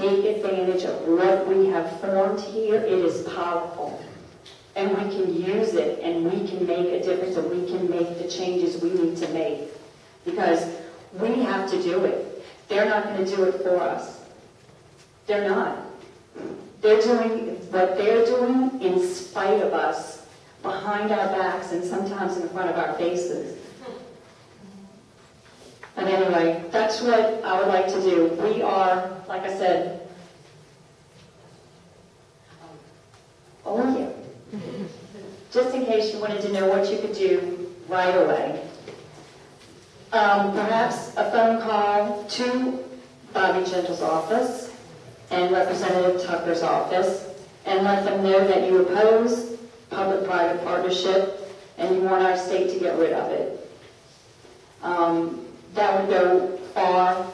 take advantage of what we have formed here. It is powerful. And we can use it, and we can make a difference, and we can make the changes we need to make. Because we have to do it. They're not going to do it for us. They're not. They're doing what they're doing in spite of us, behind our backs, and sometimes in front of our faces. But anyway, that's what I would like to do. We are, like I said, oh yeah. Just in case you wanted to know what you could do right away. Perhaps a phone call to Bobby Gentle's office and Representative Tucker's office, and let them know that you oppose public-private partnership and you want our state to get rid of it. That would go far,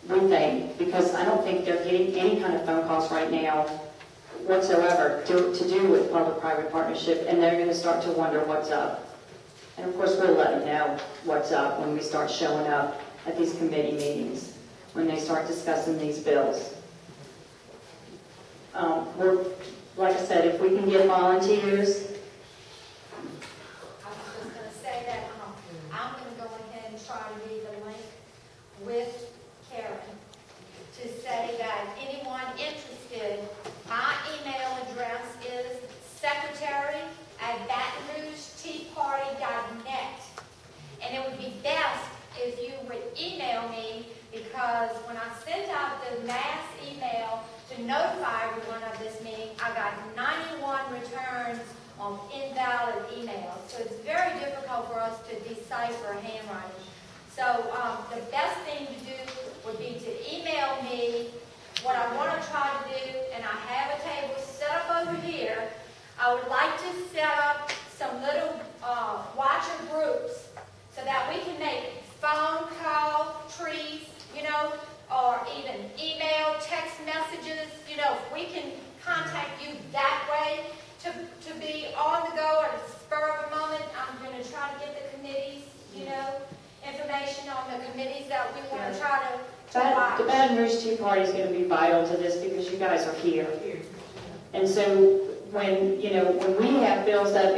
we think, because I don't think they're getting any kind of phone calls right now whatsoever to do with public-private partnership, and they're going to start to wonder what's up. And of course, we'll let them know what's up when we start showing up at these committee meetings, when they start discussing these bills. We're, like I said, if we can get volunteers. I was just going to say that I'm going to go ahead and try to read the link with Karen to say that anyone interested, my email address is secretary@BatonRougeTeaParty.net. And it would be best if you would email me, because when I sent out the mass email to notify everyone of this meeting, I got 91 returns on invalid emails. So it's very difficult for us to decipher handwriting. So the best thing to do would be to email me what I want to try to do, and I have a table set up over here. I would like to set up some little watcher groups so that we can make phone call trees, you know, or even email, text messages, you know, if we can contact you that way to be on the go at the spur of the moment. I'm going to try to get the committees, you know, information on the committees that we want to try to watch. The Baton Rouge Tea Party is going to be vital to this because you guys are here. And so when, you know, when we have bills that,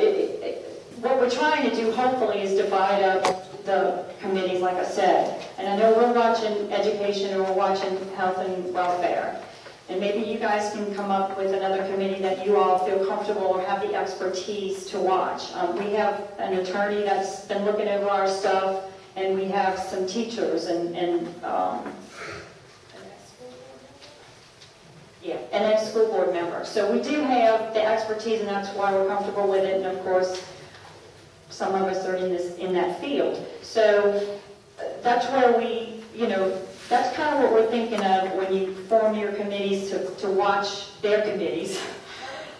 what we're trying to do hopefully is divide up the committees, like I said. And I know we're watching education and we're watching health and welfare. And maybe you guys can come up with another committee that you all feel comfortable or have the expertise to watch. We have an attorney that's been looking over our stuff, and we have some teachers and then school board members. So we do have the expertise, and that's why we're comfortable with it. And of course, some of us are in that field. So that's where we, you know, that's kind of what we're thinking of when you form your committees to watch their committees.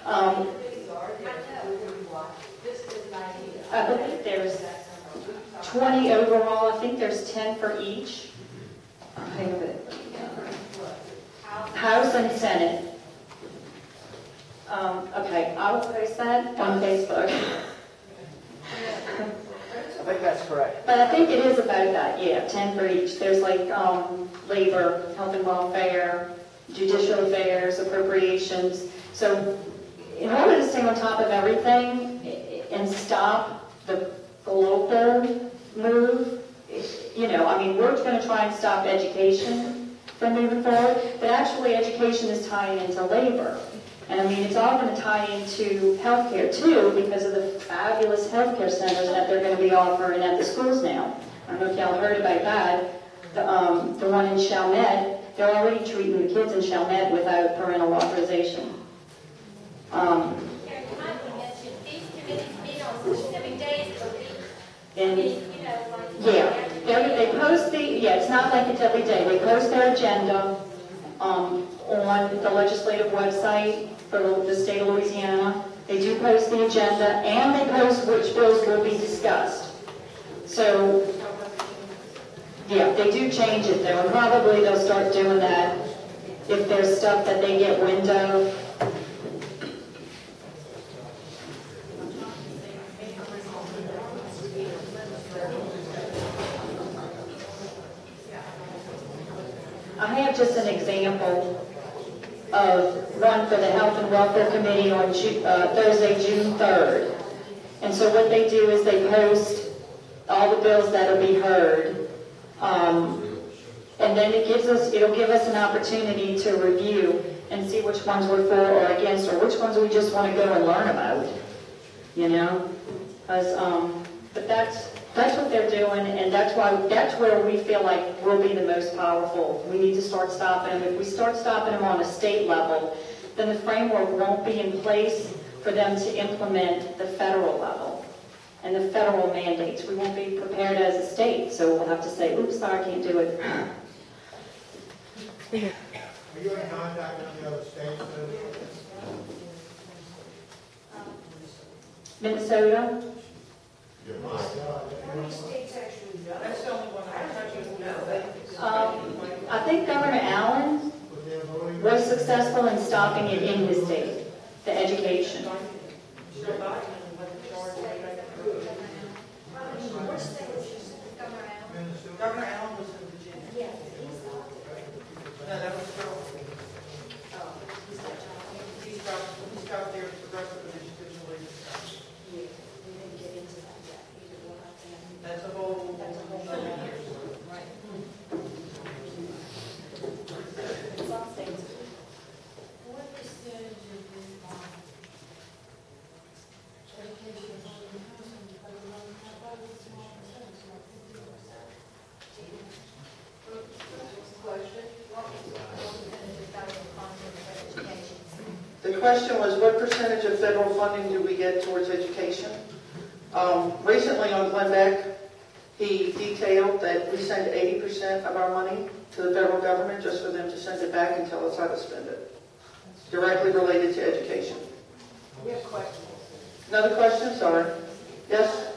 I believe there's 20 overall. I think there's 10 for each. House and Senate. Okay, I'll post that on Facebook. I think that's correct. But I think it is about that, yeah, 10 for each. There's like labor, health and welfare, judicial affairs, appropriations. So in order to stay on top of everything and stop the local move, you know, I mean, we're going to try and stop education from moving forward, but actually education is tying into labor. And I mean, it's all going to tie into healthcare too, because of the fabulous healthcare centers that they're going to be offering at the schools now. I don't know if y'all heard about that. The one in Chalmette, they're already treating the kids in Chalmette without parental authorization. These committees meet on specific days of the week. And You know, like yeah, they post it's not like it's every day. They post their agenda on the legislative website for the state of Louisiana. They do post the agenda, and they post which bills will be discussed. So, yeah, they do change it though, and probably they'll start doing that if there's stuff that they get wind of. I have just an example of one for the Health and Welfare Committee on Thursday, June 3rd. And so what they do is they post all the bills that'll be heard. And then it'll give us an opportunity to review and see which ones we're for or against, or which ones we just want to go and learn about, you know? But that's what they're doing, and that's where we feel like we'll be the most powerful. We need to start stopping them. If we start stopping them on a state level, then the framework won't be in place for them to implement the federal level and the federal mandates. We won't be prepared as a state, so we'll have to say, oops, sorry, I can't do it. Are you in contact with the other states? Minnesota? That's the only one I know. I think Governor Allen was successful in stopping it in his state, the education. Governor Allen was in Virginia. Yes, he stopped it. No, that was Charles. He stopped there for the rest of the education. We didn't get into that yet. That's a whole. Right. Some states. What percentage of the education The question was, what percentage of federal funding do we get towards education? Recently on Glenn Beck, he detailed that we send 80% of our money to the federal government just for them to send it back and tell us how to spend it, directly related to education. We have questions. Another question? Sorry. Yes?